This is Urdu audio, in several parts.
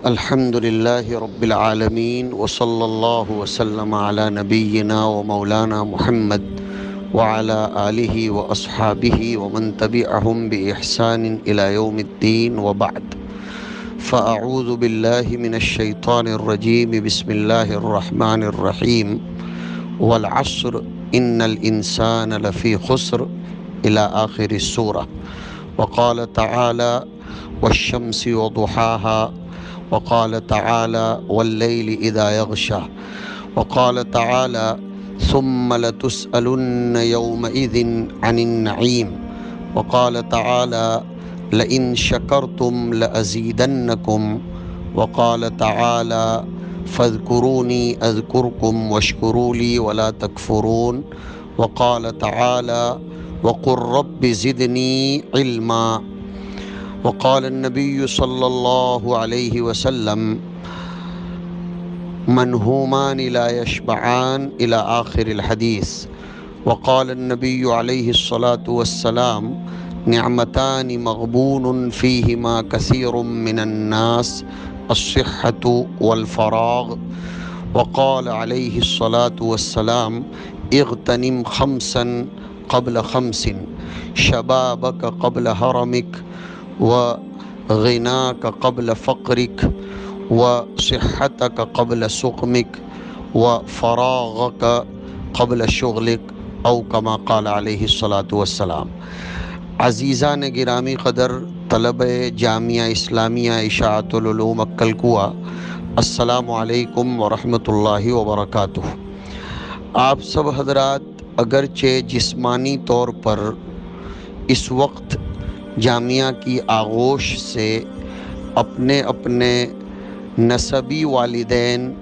الحمد لله رب العالمين وصلى الله وسلم على نبينا ومولانا محمد وعلى آله وأصحابه ومن تبعهم بإحسان إلى يوم الدين وبعد. فأعوذ بالله من الشيطان الرجيم. بسم الله الرحمن الرحيم. والعصر إن الإنسان لفي خسر إلى آخر السورة. وقال تعالى والشمس وضحاها. وقال تعالى والليل إذا يغشى. وقال تعالى ثم لتسألن يومئذ عن النعيم. وقال تعالى لئن شكرتم لأزيدنكم. وقال تعالى فاذكروني أذكركم واشكروا لي ولا تكفرون. وقال تعالى وقل رب زدني علما. وقال النبي صلى الله عليه وسلم منهومان لا يشبعان إلى آخر الحديث. وقال النبي عليه الصلاة والسلام نعمتان مغبون فيهما كثير من الناس الصحة والفراغ. وقال عليه الصلاة والسلام اغتنم خمسا قبل خمس شبابك قبل هرمك وغناك قبل فقرك وصحتك قبل سقمك وفراغك قبل شغلك او كما قال علیہ الصلاۃ والسلام. عزیزان گرامی قدر طلبہ جامعہ اسلامیہ اشاعت العلوم الکلکوہ، السلام علیکم ورحمۃ اللہ وبرکاتہ. آپ سب حضرات اگرچہ جسمانی طور پر اس وقت جامعہ کی آغوش سے اپنے اپنے نسبی والدین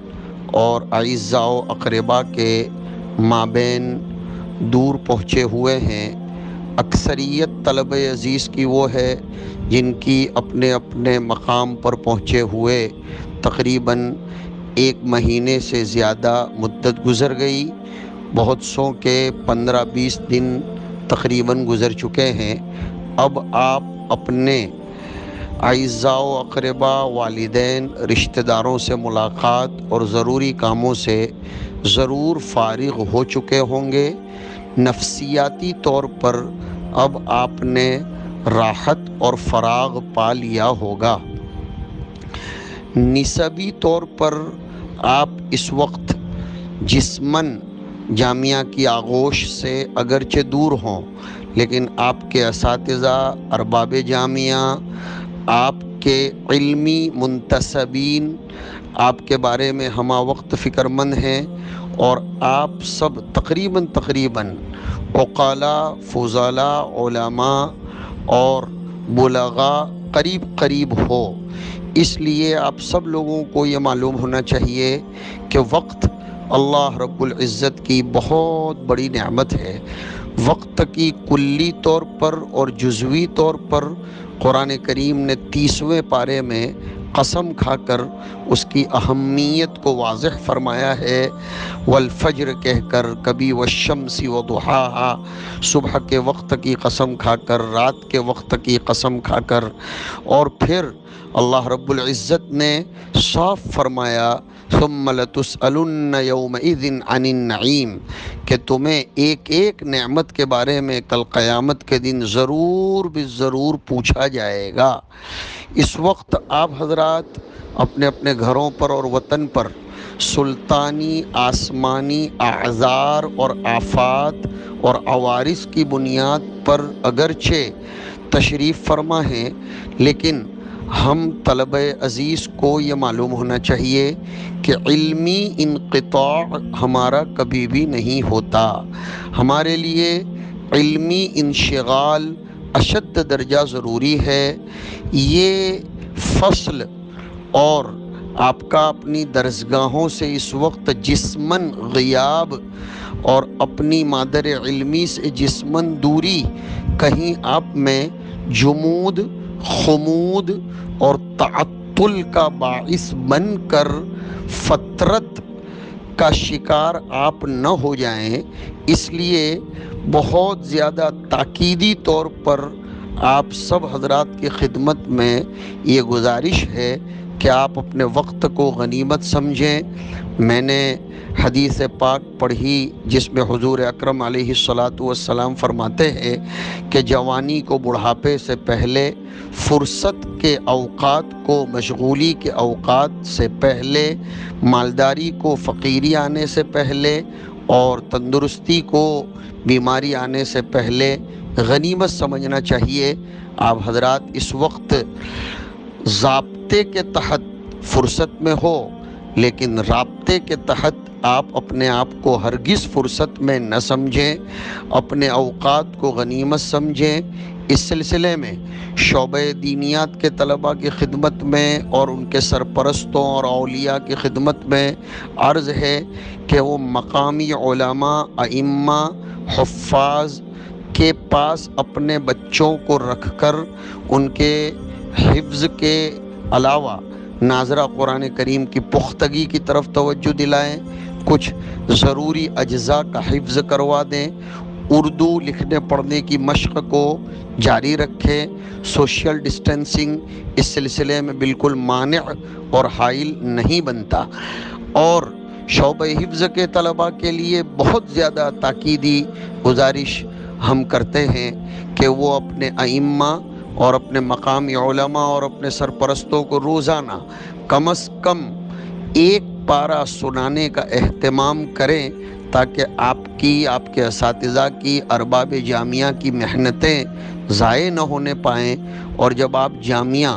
اور اعزاء و اقربا کے مابین دور پہنچے ہوئے ہیں، اکثریت طلبہ عزیز کی وہ ہے جن کی اپنے اپنے مقام پر پہنچے ہوئے تقریباً 1 مہینے سے زیادہ مدت گزر گئی. بہت سو کے 15-20 دن تقریباً گزر چکے ہیں. اب آپ اپنے اعزاء و اقربا، والدین، رشتہ داروں سے ملاقات اور ضروری کاموں سے ضرور فارغ ہو چکے ہوں گے. نفسیاتی طور پر اب آپ نے راحت اور فراغ پا لیا ہوگا. نسبی طور پر آپ اس وقت جسماً جامعہ کی آغوش سے اگرچہ دور ہوں، لیکن آپ کے اساتذہ، ارباب جامعہ، آپ کے علمی منتسبین آپ کے بارے میں ہمہ وقت فکر مند ہیں، اور آپ سب تقریباً عقلاء، فضلاء، علماء اور بلغاء قریب ہو. اس لیے آپ سب لوگوں کو یہ معلوم ہونا چاہیے کہ وقت اللہ رب العزت کی بہت بڑی نعمت ہے. وقت کی کلی طور پر اور جزوی طور پر قرآن کریم نے 30ویں پارے میں قسم کھا کر اس کی اہمیت کو واضح فرمایا ہے. والفجر کہہ کر، کبھی والشمس وضحاہا، صبح کے وقت کی قسم کھا کر، رات کے وقت کی قسم کھا کر، اور پھر اللہ رب العزت نے صاف فرمایا ثم لتسألن یومئذ عن النعیم، کہ تمہیں ایک ایک نعمت کے بارے میں کل قیامت کے دن ضرور پوچھا جائے گا. اس وقت آپ حضرات اپنے اپنے گھروں پر اور وطن پر سلطانی، آسمانی اعذار اور آفات اور عوارض کی بنیاد پر اگرچہ تشریف فرما ہیں، لیکن ہم طلبہ عزیز کو یہ معلوم ہونا چاہیے کہ علمی انقطاع ہمارا کبھی بھی نہیں ہوتا. ہمارے لیے علمی انشغال اشد درجہ ضروری ہے. یہ فصل اور آپ کا اپنی درسگاہوں سے اس وقت جسماً غیاب اور اپنی مادر علمی سے جسماً دوری کہیں آپ میں جمود، خمود اور تعطل کا باعث بن کر فطرت کا شکار آپ نہ ہو جائیں. اس لیے بہت زیادہ تاکیدی طور پر آپ سب حضرات کی خدمت میں یہ گزارش ہے کہ کہ آپ اپنے وقت کو غنیمت سمجھیں۔ میں نے حدیث پاک پڑھی جس میں حضور اکرم علیہ الصلاۃ والسلام فرماتے ہیں کہ جوانی کو بڑھاپے سے پہلے، فرصت کے اوقات کو مشغولی کے اوقات سے پہلے، مالداری کو فقیری آنے سے پہلے، اور تندرستی کو بیماری آنے سے پہلے غنیمت سمجھنا چاہیے۔ آپ حضرات اس وقت ضابطے کے تحت فرصت میں ہو، لیکن رابطے کے تحت آپ اپنے آپ کو ہرگز فرصت میں نہ سمجھیں، اپنے اوقات کو غنیمت سمجھیں۔ اس سلسلے میں شعبہ دینیات کے طلباء کی خدمت میں اور ان کے سرپرستوں اور اولیاء کی خدمت میں عرض ہے کہ وہ مقامی علماء، ائمہ، حفاظ کے پاس اپنے بچوں کو رکھ کر ان کے حفظ کے علاوہ ناظرہ قرآن کریم کی پختگی کی طرف توجہ دلائیں، کچھ ضروری اجزاء کا حفظ کروا دیں، اردو لکھنے پڑھنے کی مشق کو جاری رکھیں۔ سوشل ڈسٹینسنگ اس سلسلے میں بالکل مانع اور حائل نہیں بنتا، اور شعبہ حفظ کے طلباء کے لیے بہت زیادہ تاکیدی گزارش ہم کرتے ہیں کہ وہ اپنے ائمہ اور اپنے مقامی علماء اور اپنے سرپرستوں کو روزانہ کم از کم ایک پارہ سنانے کا اہتمام کریں، تاکہ آپ کے اساتذہ کی، ارباب جامعہ کی محنتیں ضائع نہ ہونے پائیں، اور جب آپ جامعہ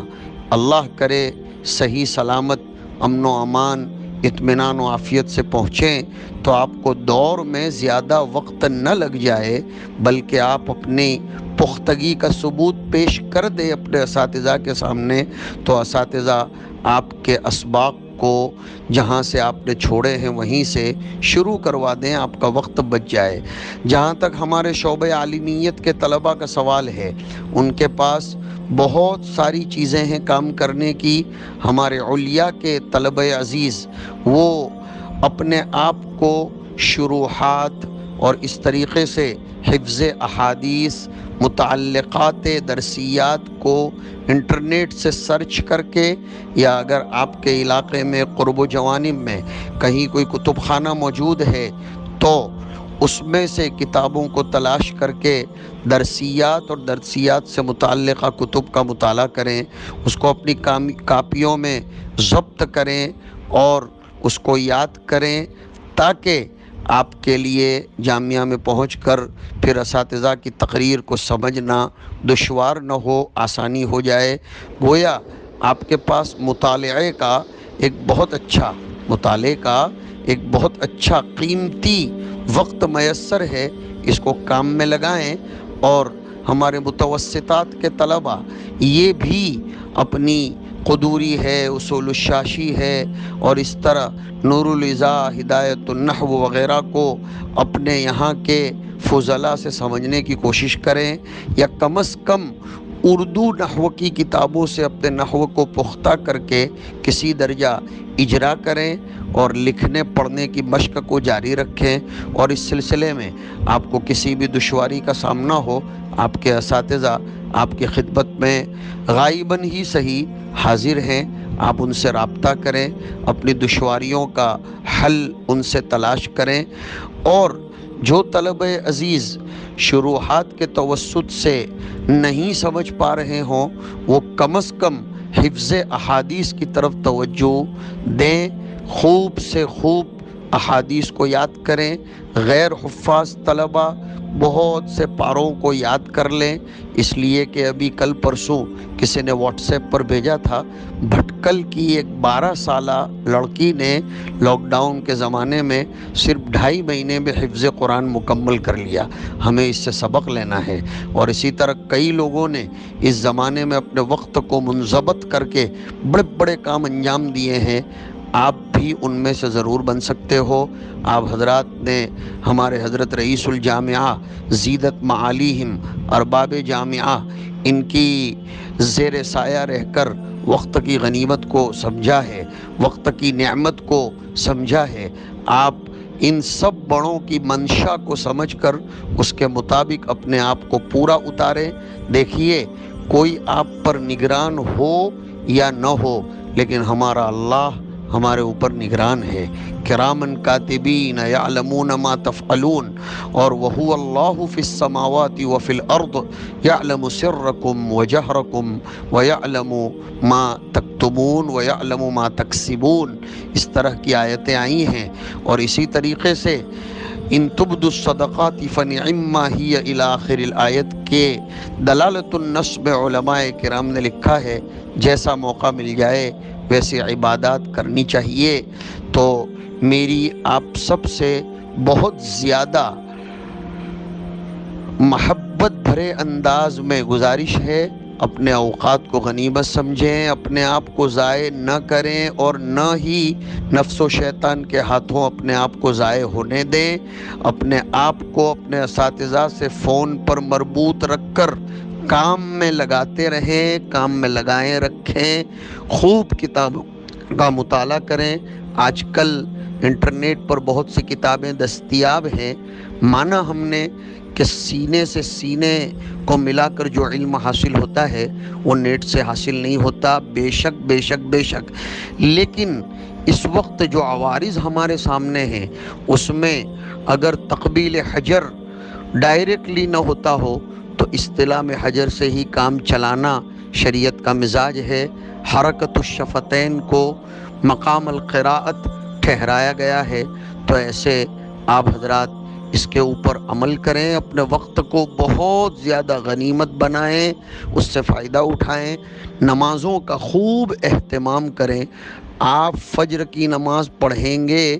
اللہ کرے صحیح سلامت، امن و امان، اطمینان و عافیت سے پہنچیں تو آپ کو دور میں زیادہ وقت نہ لگ جائے، بلکہ آپ اپنی پختگی کا ثبوت پیش کر دیں اپنے اساتذہ کے سامنے، تو اساتذہ آپ کے اسباق کو جہاں سے آپ نے چھوڑے ہیں وہیں سے شروع کروا دیں، آپ کا وقت بچ جائے۔ جہاں تک ہمارے شعبہ عالمیت کے طلباء کا سوال ہے، ان کے پاس بہت ساری چیزیں ہیں کام کرنے کی۔ ہمارے علیا کے طلبہ عزیز وہ اپنے آپ کو شروحات اور اس طریقے سے حفظ احادیث، متعلقات درسیات کو انٹرنیٹ سے سرچ کر کے، یا اگر آپ کے علاقے میں قرب و جوانب میں کہیں کوئی کتب خانہ موجود ہے تو اس میں سے کتابوں کو تلاش کر کے درسیات اور درسیات سے متعلقہ کتب کا مطالعہ کریں، اس کو اپنی کاپیوں میں ضبط کریں اور اس کو یاد کریں، تاکہ آپ کے لیے جامعہ میں پہنچ کر پھر اساتذہ کی تقریر کو سمجھنا دشوار نہ ہو، آسانی ہو جائے۔ گویا آپ کے پاس مطالعے کا ایک بہت اچھا قیمتی وقت میسر ہے، اس کو کام میں لگائیں۔ اور ہمارے متوسطات کے طلباء یہ بھی اپنی قدوری ہے، اصول الشاشی ہے، اور اس طرح نور الازاء، ہدایت النحو وغیرہ کو اپنے یہاں کے فضلاء سے سمجھنے کی کوشش کریں، یا کم از کم اردو نحو کی کتابوں سے اپنے نحو کو پختہ کر کے کسی درجہ اجرا کریں، اور لکھنے پڑھنے کی مشق کو جاری رکھیں۔ اور اس سلسلے میں آپ کو کسی بھی دشواری کا سامنا ہو، آپ کے اساتذہ آپ کی خدمت میں غائباً ہی صحیح حاضر ہیں، آپ ان سے رابطہ کریں، اپنی دشواریوں کا حل ان سے تلاش کریں۔ اور جو طلبہ عزیز شروحات کے توسط سے نہیں سمجھ پا رہے ہوں، وہ کم از کم حفظ احادیث کی طرف توجہ دیں، خوب سے خوب احادیث کو یاد کریں۔ غیر حفاظ طلبہ بہت سے پاروں کو یاد کر لیں، اس لیے کہ ابھی کل پرسوں کسی نے واٹس ایپ پر بھیجا تھا، بھٹکل کی ایک 12 سالہ لڑکی نے لاک ڈاؤن کے زمانے میں صرف 2.5 مہینے میں حفظ قرآن مکمل کر لیا۔ ہمیں اس سے سبق لینا ہے، اور اسی طرح کئی لوگوں نے اس زمانے میں اپنے وقت کو منضبط کر کے بڑے بڑے کام انجام دیے ہیں، آپ بھی ان میں سے ضرور بن سکتے ہو۔ آپ حضرات نے ہمارے حضرت رئیس الجامعہ زیدت معالیہم ارباب جامعہ، ان کی زیر سایہ رہ کر وقت کی غنیمت کو سمجھا ہے، وقت کی نعمت کو سمجھا ہے۔ آپ ان سب بڑوں کی منشا کو سمجھ کر اس کے مطابق اپنے آپ کو پورا اتاریں۔ دیکھیے، کوئی آپ پر نگران ہو یا نہ ہو، لیکن ہمارا اللہ ہمارے اوپر نگران ہے۔ کرامن کاتبین یعلمون ما تفعلون، اور وہو اللہ فی السماوات وفی الارض یعلم سرکم وجہرکم ویعلم ما تکتمون ویعلم ما تکسبون، اس طرح کی آیتیں آئی ہیں۔ اور اسی طریقے سے ان تبدوا الصدقات فنعما ہی الی آخر الآیت کے دلالت النصب علماء کرام نے لکھا ہے جیسا موقع مل جائے ویسے عبادات کرنی چاہیے۔ تو میری آپ سب سے بہت زیادہ محبت بھرے انداز میں گزارش ہے، اپنے اوقات کو غنیمت سمجھیں، اپنے آپ کو ضائع نہ کریں، اور نہ ہی نفس و شیطان کے ہاتھوں اپنے آپ کو ضائع ہونے دیں۔ اپنے آپ کو اپنے اساتذہ سے فون پر مربوط رکھ کر کام میں لگاتے رہیں، کام میں لگائیں رکھیں، خوب کتابوں کا مطالعہ کریں۔ آج کل انٹرنیٹ پر بہت سی کتابیں دستیاب ہیں، مانا ہم نے کہ سینے سے سینے کو ملا کر جو علم حاصل ہوتا ہے وہ نیٹ سے حاصل نہیں ہوتا، بے شک بے شک بے شک، لیکن اس وقت جو عوارض ہمارے سامنے ہیں اس میں اگر تقبیل حجر ڈائریکٹلی نہ ہوتا ہو تو اصطلاح حجر سے ہی کام چلانا شریعت کا مزاج ہے۔ حرکت الشفتین کو مقام القراءت ٹھہرایا گیا ہے، تو ایسے آپ حضرات اس کے اوپر عمل کریں، اپنے وقت کو بہت زیادہ غنیمت بنائیں، اس سے فائدہ اٹھائیں، نمازوں کا خوب اہتمام کریں۔ آپ فجر کی نماز پڑھیں گے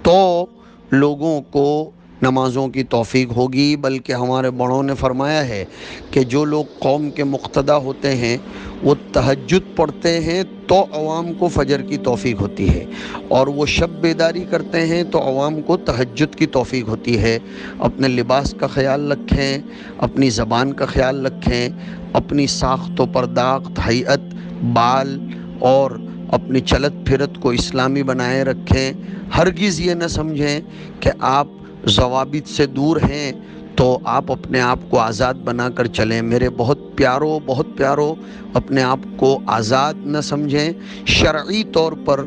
تو لوگوں کو نمازوں کی توفیق ہوگی، بلکہ ہمارے بڑوں نے فرمایا ہے کہ جو لوگ قوم کے مقتدی ہوتے ہیں وہ تہجد پڑھتے ہیں تو عوام کو فجر کی توفیق ہوتی ہے، اور وہ شب بیداری کرتے ہیں تو عوام کو تہجد کی توفیق ہوتی ہے۔ اپنے لباس کا خیال رکھیں، اپنی زبان کا خیال رکھیں، اپنی ساخت و پرداخت، ہیئت، بال اور اپنی چلت پھرت کو اسلامی بنائے رکھیں۔ ہرگز یہ نہ سمجھیں کہ آپ ضوابط سے دور ہیں تو آپ اپنے آپ کو آزاد بنا کر چلیں۔ میرے بہت پیارو اپنے آپ کو آزاد نہ سمجھیں۔ شرعی طور پر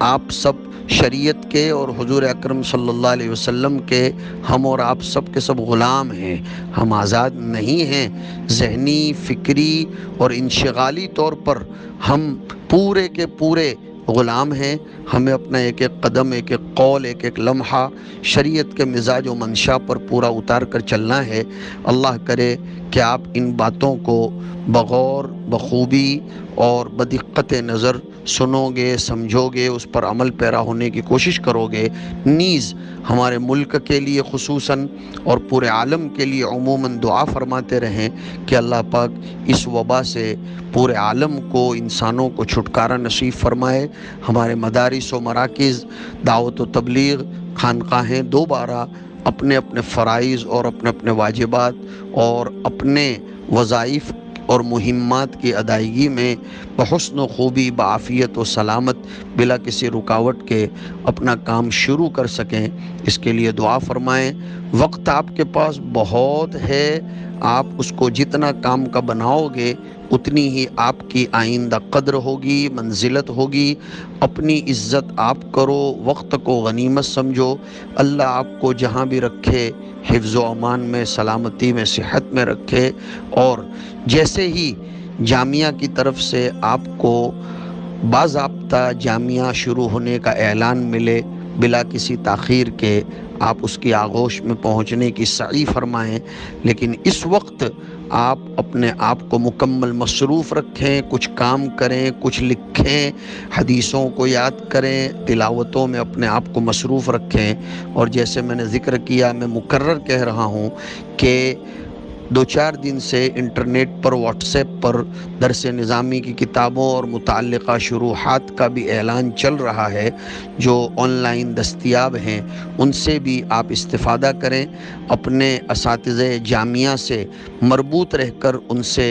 آپ سب شریعت کے اور حضور اکرم صلی اللہ علیہ وسلم کے ہم اور آپ سب کے سب غلام ہیں، ہم آزاد نہیں ہیں۔ ذہنی، فکری اور انشغالی طور پر ہم پورے کے پورے غلام ہیں۔ ہمیں اپنا ایک ایک قدم، ایک ایک قول، ایک ایک لمحہ شریعت کے مزاج و منشا پر پورا اتار کر چلنا ہے۔ اللہ کرے کہ آپ ان باتوں کو بغور، بخوبی اور بدقت نظر سنو گے، سمجھو گے، اس پر عمل پیرا ہونے کی کوشش کرو گے، نیز ہمارے ملک کے لیے خصوصاً اور پورے عالم کے لیے عموماً دعا فرماتے رہیں کہ اللہ پاک اس وبا سے پورے عالم کو، انسانوں کو چھٹکارا نصیب فرمائے۔ ہمارے مدارس و مراکز، دعوت و تبلیغ خانقاہیں دوبارہ اپنے اپنے فرائض اور اپنے اپنے واجبات اور اپنے وظائف اور مہمات کی ادائیگی میں بحسن و خوبی، بعافیت و سلامت، بلا کسی رکاوٹ کے اپنا کام شروع کر سکیں، اس کے لیے دعا فرمائیں۔ وقت آپ کے پاس بہت ہے، آپ اس کو جتنا کام کا بناؤ گے اتنی ہی آپ کی آئندہ قدر ہوگی، منزلت ہوگی۔ اپنی عزت آپ کرو، وقت کو غنیمت سمجھو۔ اللہ آپ کو جہاں بھی رکھے حفظ و امان میں، سلامتی میں، صحت میں رکھے، اور جیسے ہی جامعہ کی طرف سے آپ کو باضابطہ جامعہ شروع ہونے کا اعلان ملے، بلا کسی تاخیر کے آپ اس کی آغوش میں پہنچنے کی سعی فرمائیں۔ لیکن اس وقت آپ اپنے آپ کو مکمل مصروف رکھیں، کچھ کام کریں، کچھ لکھیں، حدیثوں کو یاد کریں، تلاوتوں میں اپنے آپ کو مصروف رکھیں۔ اور جیسے میں نے ذکر کیا، میں مکرر کہہ رہا ہوں کہ 2-4 دن سے انٹرنیٹ پر، واٹس ایپ پر درس نظامی کی کتابوں اور متعلقہ شروحات کا بھی اعلان چل رہا ہے، جو آن لائن دستیاب ہیں، ان سے بھی آپ استفادہ کریں۔ اپنے اساتذہ جامعہ سے مربوط رہ کر ان سے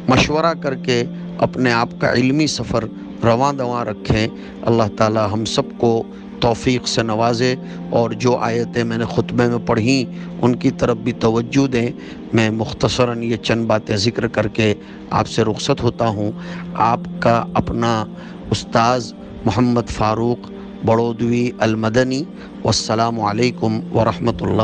مشورہ کر کے اپنے آپ کا علمی سفر رواں دواں رکھیں۔ اللہ تعالی ہم سب کو توفیق سے نوازے، اور جو آیتیں میں نے خطبے میں پڑھیں ان کی طرف بھی توجہ دیں۔ میں مختصراً یہ چند باتیں ذکر کر کے آپ سے رخصت ہوتا ہوں۔ آپ کا اپنا استاذ محمد فاروق بڑودوی المدنی۔ والسلام علیکم ورحمۃ اللہ۔